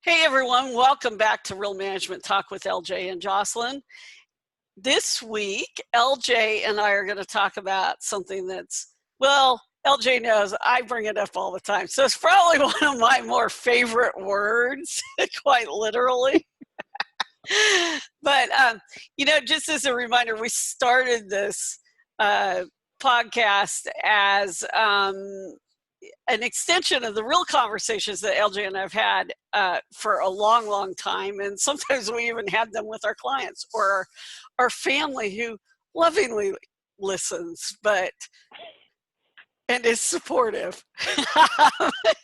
Hey everyone, welcome back to Real Management Talk with LJ and Jocelyn. This week, LJ and I are going to talk about something that's, well, LJ knows I bring it up all the time. So it's probably one of my more favorite words, quite literally. But, just as a reminder, we started this podcast as an extension of the real conversations that LJ and I have had for a long, long time. And sometimes we even had them with our clients or our family who lovingly listens, and is supportive,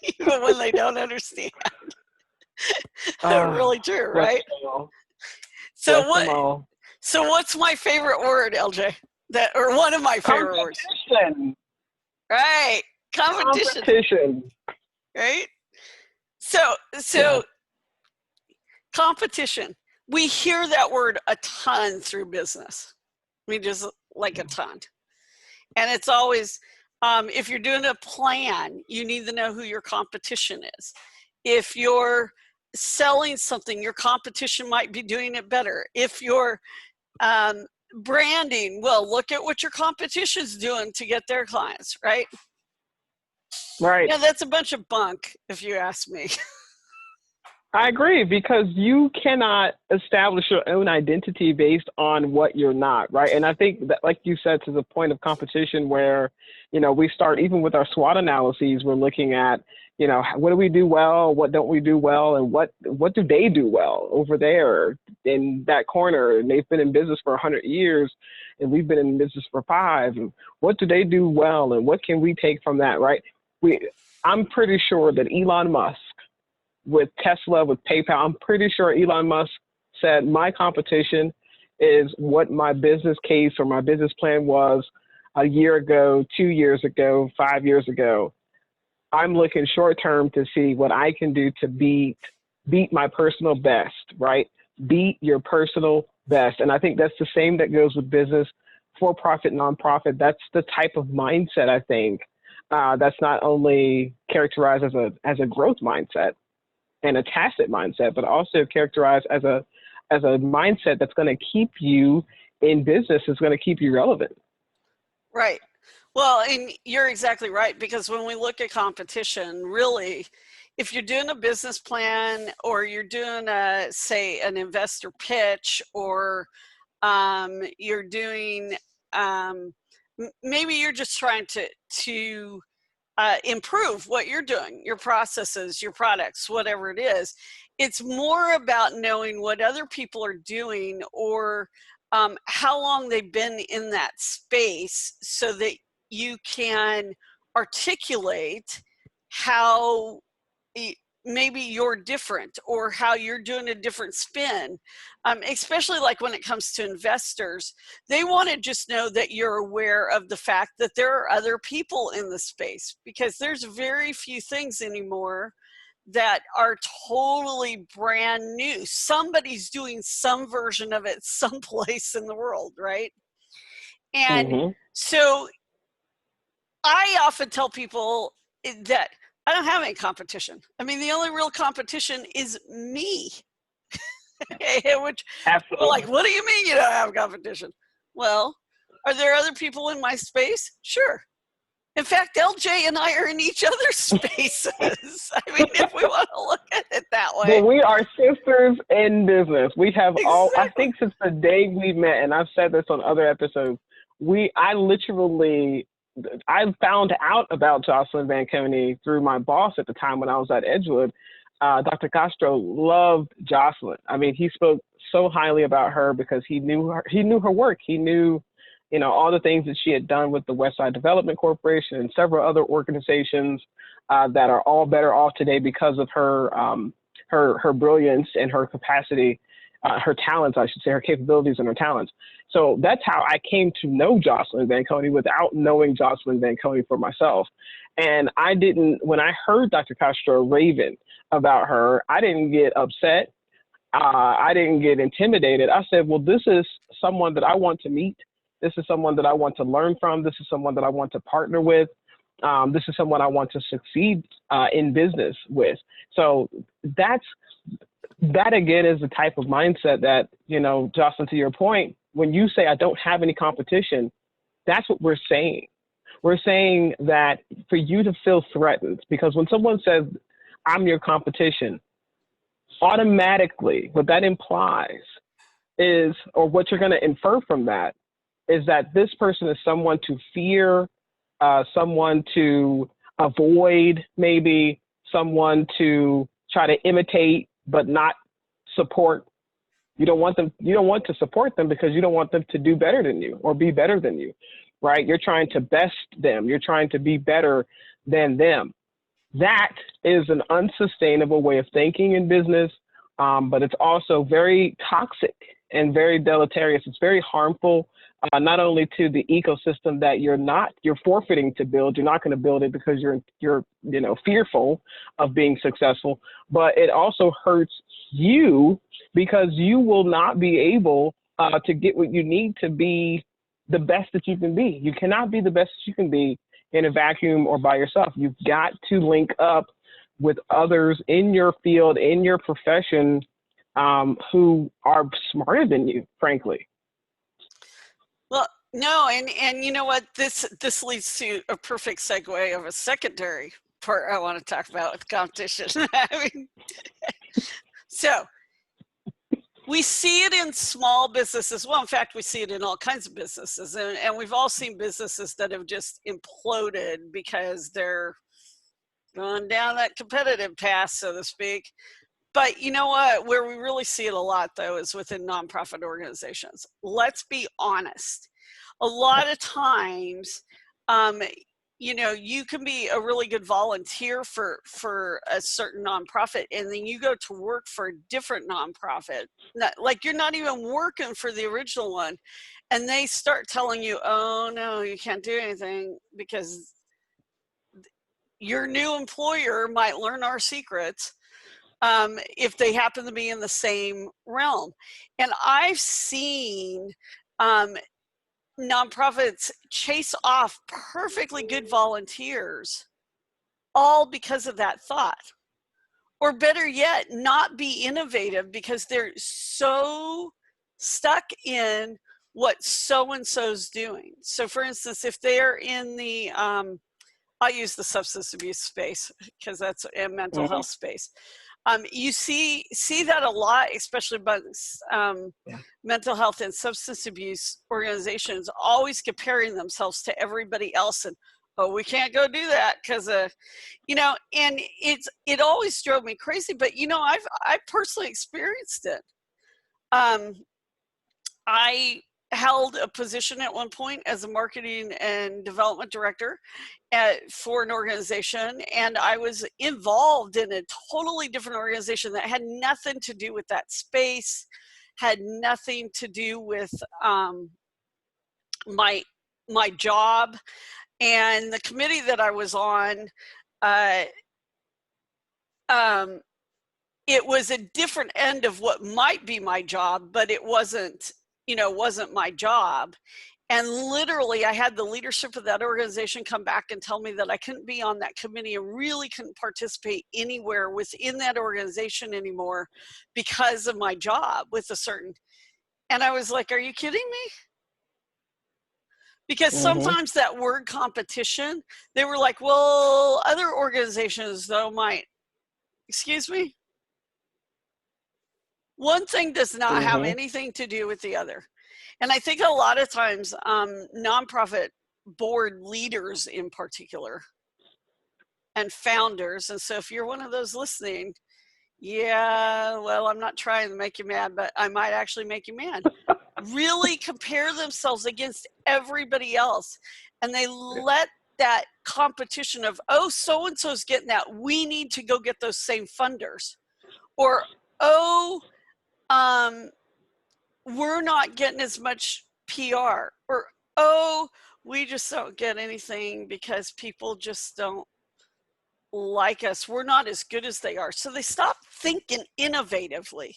even when they don't understand. Really true, right? So what's my favorite word, LJ? Or one of my favorite words? Right. Competition. Right? So competition. We hear that word a ton through business. I mean, just like a ton. And it's always, if you're doing a plan, you need to know who your competition is. If you're selling something, your competition might be doing it better. If you're branding, well, look at what your competition's doing to get their clients, right? Right. Yeah, that's a bunch of bunk, if you ask me. I agree, because you cannot establish your own identity based on what you're not, right? And I think that, like you said, to the point of competition where, we start, even with our SWOT analyses, we're looking at, what do we do well, what don't we do well, and what do they do well over there in that corner? And they've been in business for 100 years, and we've been in business for 5. And what do they do well, and what can we take from that, right? I'm pretty sure that Elon Musk, with Tesla, with PayPal, I'm pretty sure Elon Musk said, my competition is what my business case or my business plan was a year ago, 2 years ago, 5 years ago. I'm looking short term to see what I can do to beat my personal best, right? Beat your personal best. And I think that's the same that goes with business, for-profit, nonprofit. That's the type of mindset, I think, that's not only characterized as a growth mindset and a tacit mindset, but also characterized as a mindset that's going to keep you in business, is going to keep you relevant. Right. Well, and you're exactly right, because when we look at competition, really, if you're doing a business plan or you're doing say an investor pitch, or you're doing maybe you're just trying to improve what you're doing, your processes, your products, whatever it is. It's more about knowing what other people are doing, or how long they've been in that space, so that you can articulate how maybe you're different, or how you're doing a different spin. Especially like when it comes to investors, they want to just know that you're aware of the fact that there are other people in the space, because there's very few things anymore that are totally brand new. Somebody's doing some version of it someplace in the world, right? And so I often tell people that I don't have any competition. I mean, the only real competition is me. Which, absolutely, like, what do you mean you don't have competition? Well, are there other people in my space? Sure. In fact, LJ and I are in each other's spaces. I mean, if we want to look at it that way. But we are sisters in business. We have I think since the day we met, and I've said this on other episodes, I found out about Jocelyn Vanconi through my boss at the time when I was at Edgewood. Dr. Castro loved Jocelyn. I mean, he spoke so highly about her because he knew her work. He knew, all the things that she had done with the Westside Development Corporation and several other organizations that are all better off today because of her brilliance and her capacity, her talents, I should say, her capabilities and her talents. So that's how I came to know Jocelyn Vanconi without knowing Jocelyn Vanconi for myself. And when I heard Dr. Castro raving about her, I didn't get upset. I didn't get intimidated. I said, well, this is someone that I want to meet. This is someone that I want to learn from. This is someone that I want to partner with. This is someone I want to succeed in business with. So that again is the type of mindset that, Jocelyn, to your point, when you say I don't have any competition, that's what we're saying. We're saying that for you to feel threatened, because when someone says I'm your competition, automatically what that implies is, or what you're going to infer from that, is that this person is someone to fear, someone to avoid, maybe someone to try to imitate but not support. You don't want to support them because you don't want them to do better than you or be better than you, right? You're trying to best them. You're trying to be better than them. That is an unsustainable way of thinking in business, but it's also very toxic and very deleterious. It's very harmful, not only to the ecosystem that you're forfeiting to build. You're not going to build it because you're fearful of being successful, but it also hurts you because you will not be able to get what you need to be the best that you can be. You cannot be the best that you can be in a vacuum or by yourself. You've got to link up with others in your field, in your profession, who are smarter than you, frankly. Well, no, and you know what? This leads to a perfect segue of a secondary part I want to talk about with competition. I mean, so we see it in small businesses. Well, in fact, we see it in all kinds of businesses, and we've all seen businesses that have just imploded because they're going down that competitive path, so to speak. But you know what? Where we really see it a lot, though, is within nonprofit organizations. Let's be honest. A lot of times, you can be a really good volunteer for a certain nonprofit, and then you go to work for a different nonprofit. Like you're not even working for the original one, and they start telling you, "Oh no, you can't do anything because your new employer might learn our secrets." If they happen to be in the same realm. And I've seen nonprofits chase off perfectly good volunteers all because of that thought. Or better yet, not be innovative because they're so stuck in what so-and-so's doing. So for instance, if they're in the, I'll use the substance abuse space because that's a mental health space. You see that a lot, especially amongst mental health and substance abuse organizations, always comparing themselves to everybody else, and we can't go do that because and it always drove me crazy. But I've personally experienced it. I held a position at one point as a marketing and development director for an organization, and I was involved in a totally different organization that had nothing to do with that space, had nothing to do with my job. And the committee that I was on, it was a different end of what might be my job, but it wasn't my job. And literally, I had the leadership of that organization come back and tell me that I couldn't be on that committee and really couldn't participate anywhere within that organization anymore because of my job with a certain. And I was like, are you kidding me? Because sometimes that word competition, they were like, well, other organizations though might, excuse me? One thing does not have anything to do with the other. And I think a lot of times nonprofit board leaders in particular and founders, and so if you're one of those listening, well, I'm not trying to make you mad, but I might actually make you mad. Really compare themselves against everybody else, and they let that competition of, oh, so-and-so's getting that, we need to go get those same funders. Or, oh, we're not getting as much PR, or, oh, we just don't get anything because people just don't like us. We're not as good as they are. So they stop thinking innovatively.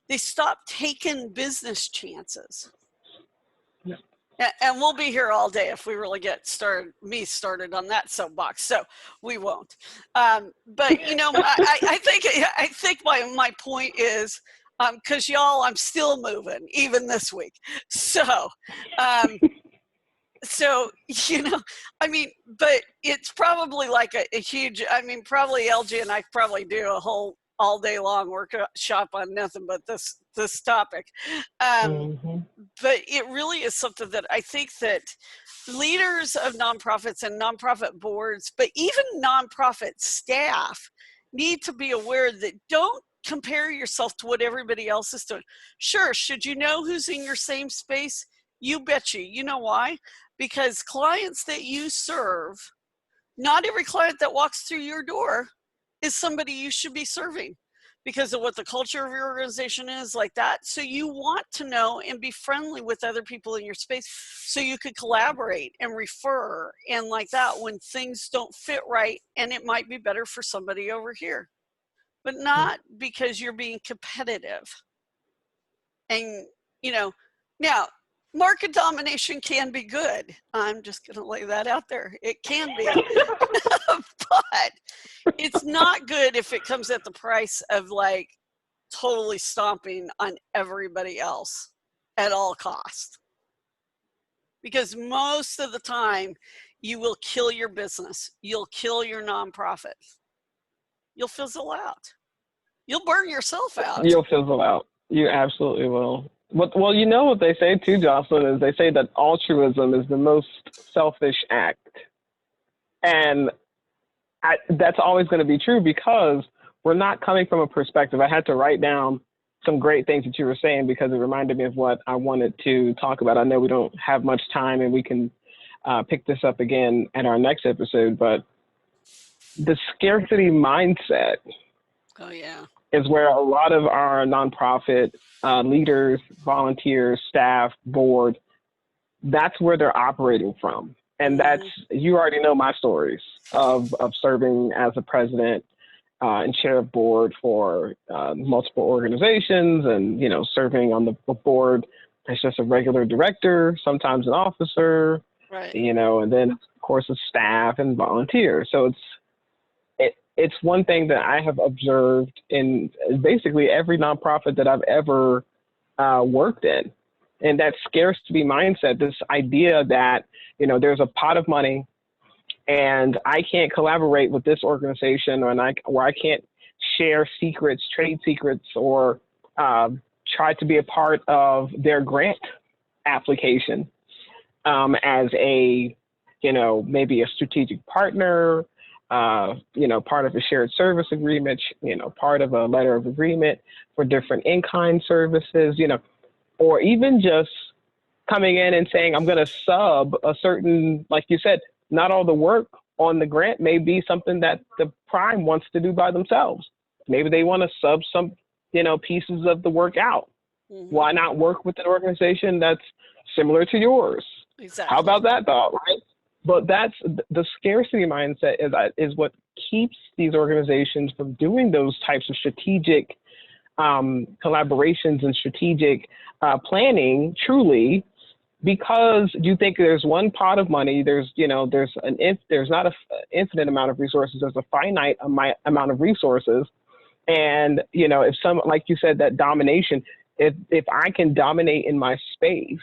They stop taking business chances. Yeah. And we'll be here all day if we really get started on that soapbox. So we won't. But you know, I think my point is, because y'all, I'm still moving even this week. So, so you know, I mean, but it's probably like a huge. I mean, probably LG and I probably do a whole all day long workshop on nothing but this topic. Mm-hmm. But it really is something that I think that leaders of nonprofits and nonprofit boards, but even nonprofit staff, need to be aware that don't compare yourself to what everybody else is doing. Sure, should you know who's in your same space? You bet you. You know why? Because clients that you serve, not every client that walks through your door is somebody you should be serving because of what the culture of your organization is like that. So you want to know and be friendly with other people in your space so you could collaborate and refer and like that when things don't fit right, and it might be better for somebody over here, but not because you're being competitive. And you know, now market domination can be good. I'm just going to lay that out there. It can be. But it's not good if it comes at the price of like totally stomping on everybody else at all cost. Because most of the time you will kill your business. You'll kill your nonprofit. You'll fizzle out. You'll burn yourself out. You'll fizzle out. You absolutely will. Well, you know what they say too, Jocelyn, is they say that altruism is the most selfish act. And that's always going to be true because we're not coming from a perspective. I had to write down some great things that you were saying because it reminded me of what I wanted to talk about. I know we don't have much time and we can pick this up again at our next episode, but the scarcity mindset is where a lot of our nonprofit leaders, volunteers, staff, board, that's where they're operating from. And that's, you already know my stories of serving as a president and chair of board for multiple organizations and, you know, serving on the board as just a regular director, sometimes an officer, right, you know, and then of course a staff and volunteers. So it's one thing that I have observed in basically every nonprofit that I've ever worked in. And that scarcity mindset, this idea that, you know, there's a pot of money and I can't collaborate with this organization or I can't share secrets, trade secrets, or try to be a part of their grant application as a, you know, maybe a strategic partner, you know, part of a shared service agreement, you know, part of a letter of agreement for different in-kind services, you know, or even just coming in and saying, I'm going to sub a certain, like you said, not all the work on the grant may be something that the prime wants to do by themselves. Maybe they want to sub some, you know, pieces of the work out. Mm-hmm. Why not work with an organization that's similar to yours? Exactly. How about that thought, right? But that's the scarcity mindset is what keeps these organizations from doing those types of strategic collaborations and strategic planning truly, because you think there's one pot of money, there's not an infinite amount of resources, there's a finite amount of resources. And, you know, if like you said, that domination, if I can dominate in my space,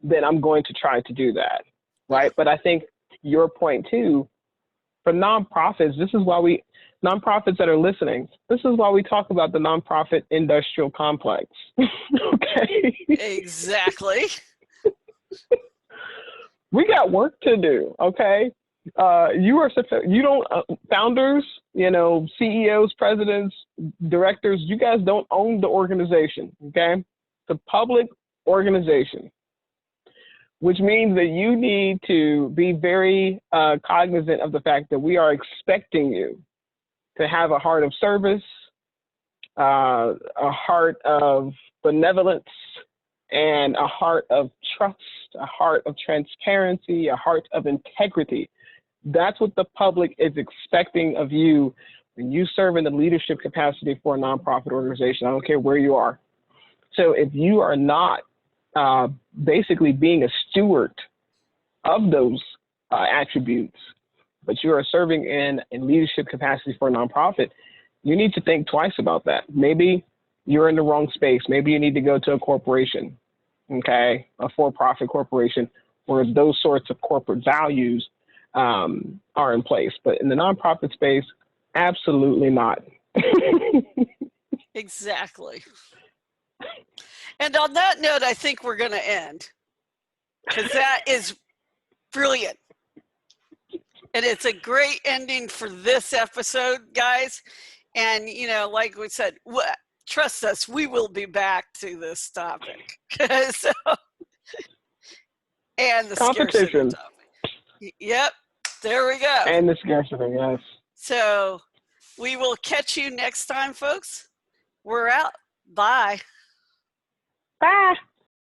then I'm going to try to do that. Right. But I think your point too, for nonprofits, this is why nonprofits that are listening, this is why we talk about the nonprofit industrial complex. Okay. Exactly. We got work to do. Okay. Founders, you know, CEOs, presidents, directors, you guys don't own the organization. Okay. It's a public organization, which means that you need to be very cognizant of the fact that we are expecting you to have a heart of service, a heart of benevolence, and a heart of trust, a heart of transparency, a heart of integrity. That's what the public is expecting of you when you serve in the leadership capacity for a nonprofit organization. I don't care where you are. So if you are not basically being a steward of those attributes, but you are serving in leadership capacity for a nonprofit, you need to think twice about that. Maybe you're in the wrong space. Maybe you need to go to a corporation, okay, a for-profit corporation, where those sorts of corporate values are in place. But in the nonprofit space, absolutely not. Exactly. And on that note, I think we're going to end, because that is brilliant. And it's a great ending for this episode, guys. And, you know, like we said, trust us, we will be back to this topic. So, and the scarcity topic. Yep, there we go. And the scarcity, yes. So we will catch you next time, folks. We're out. Bye. Bye.